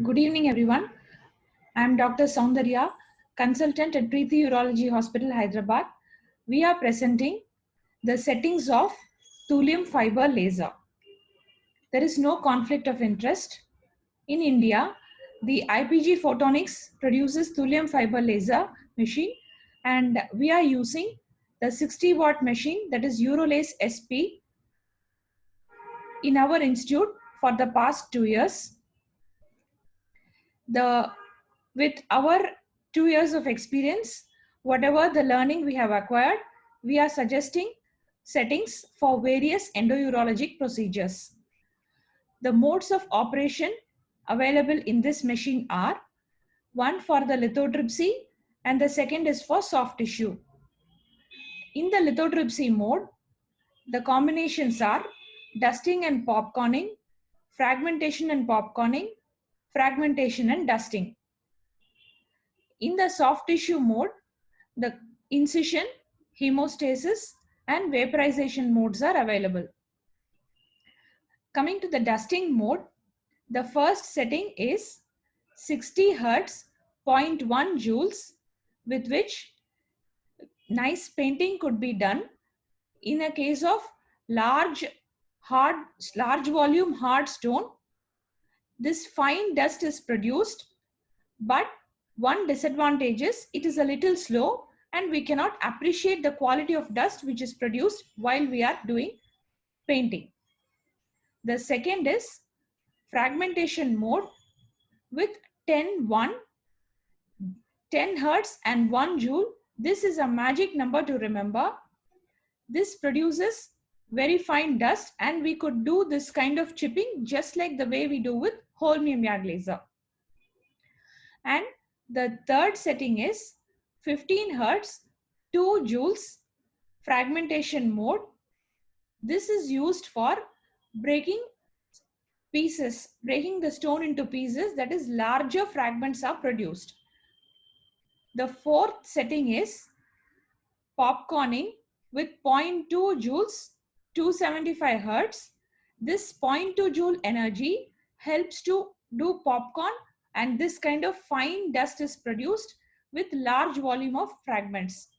Good evening, everyone. I am Dr. Soundarya, consultant at Preeti Urology Hospital, Hyderabad. We are presenting the settings of thulium fiber laser. There is no conflict of interest. In India, the IPG Photonics produces thulium fiber laser machine, and we are using the 60-watt machine, that is Urolase SP, in our institute for the past 2 years. With our 2 years of experience, whatever the learning we have acquired, we are suggesting settings for various endourologic procedures. The modes of operation available in this machine are: one for the lithotripsy and the second is for soft tissue. In the lithotripsy mode, the combinations are dusting and popcorning, fragmentation and popcorning, fragmentation and dusting. In the soft tissue mode, the incision, hemostasis, and vaporization modes are available. Coming to the dusting mode, the first setting is 60 Hz, 0.1 joules, with which nice painting could be done. In a case of large volume hard stone, this fine dust is produced, but one disadvantage is it is a little slow and we cannot appreciate the quality of dust which is produced while we are doing painting. The second is fragmentation mode with 10 Hz and 1 joule. This is a magic number to remember. This produces very fine dust and we could do this kind of chipping just like the way we do with holmium YAG laser. And the third setting is 15 Hz, 2 joules fragmentation mode. This is used for breaking the stone into pieces, that is larger fragments are produced. The fourth setting is popcorning with 0.2 joules, 275 Hz. This 0.2 joule energy helps to do popcorn and this kind of fine dust is produced with large volume of fragments.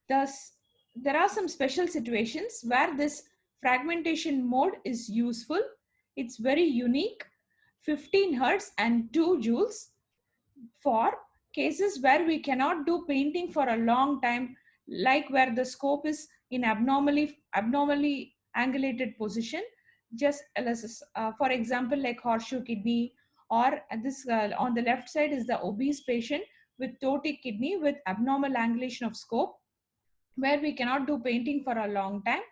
Thus, there are some special situations where this fragmentation mode is useful. It's very unique, 15 Hz and 2 joules for cases where we cannot do painting for a long time, like where the scope is in abnormally angulated position. Just for example, like horseshoe kidney, or this on the left side is the obese patient with ptotic kidney with abnormal angulation of scope, where we cannot do painting for a long time.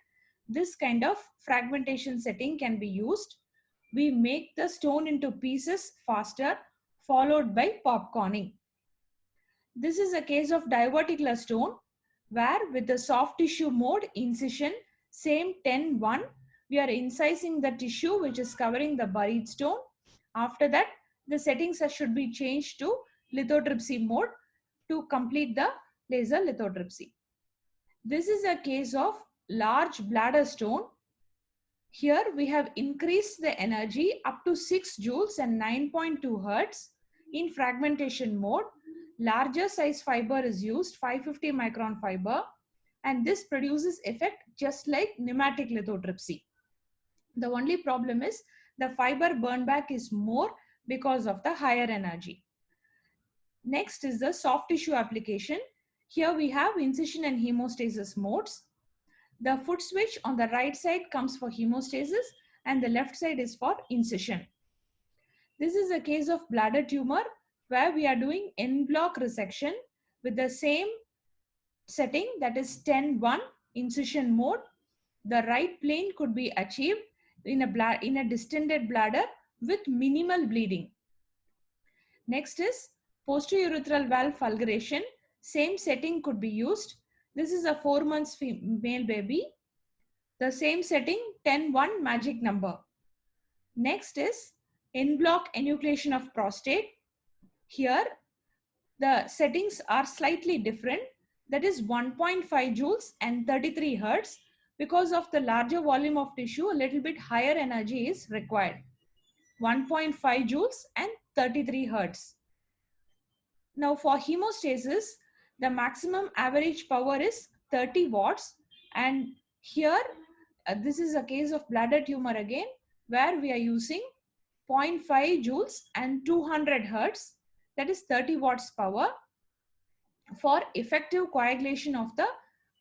This kind of fragmentation setting can be used. We make the stone into pieces faster, followed by popcorning. This is a case of diverticular stone, where with the soft tissue mode incision, same 10-1, we are incising the tissue which is covering the buried stone. After that, the settings should be changed to lithotripsy mode to complete the laser lithotripsy. This is a case of large bladder stone. Here we have increased the energy up to 6 joules and 9.2 Hz in fragmentation mode. Larger size fiber is used, 550 micron fiber, and this produces effect just like pneumatic lithotripsy. The only problem is the fiber burn back is more because of the higher energy. Next is the soft tissue application. Here we have incision and hemostasis modes. The foot switch on the right side comes for hemostasis and the left side is for incision. This is a case of bladder tumor where we are doing en bloc resection with the same setting, that is 10-1 incision mode. The right plane could be achieved in a distended bladder with minimal bleeding. Next is postourethral valve fulguration. Same setting could be used. This is a 4 months male baby. The same setting, 10-1 magic number. Next is en bloc enucleation of prostate. Here the settings are slightly different, that is 1.5 joules and 33 Hz. Because of the larger volume of tissue, a little bit higher energy is required. 1.5 joules and 33 hertz. Now for hemostasis, the maximum average power is 30 watts, and here this is a case of bladder tumor again, where we are using 0.5 joules and 200 hertz, that is 30 watts power, for effective coagulation of the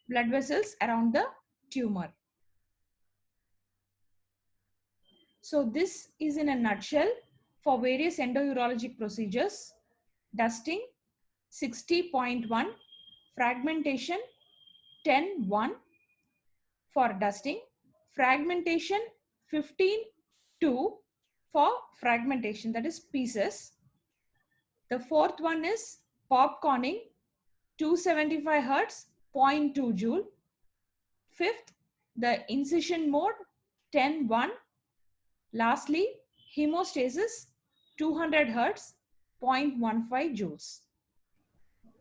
blood vessels around the tumor. So this is in a nutshell for various endourologic procedures: dusting 60.1, fragmentation 10.1 for dusting, fragmentation 15.2 for fragmentation, that is pieces. The fourth one is popcorning 275 hertz 0.2 joule. Fifth, the incision mode 10.1. Lastly, hemostasis 200 hertz 0.15 joules.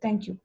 Thank you.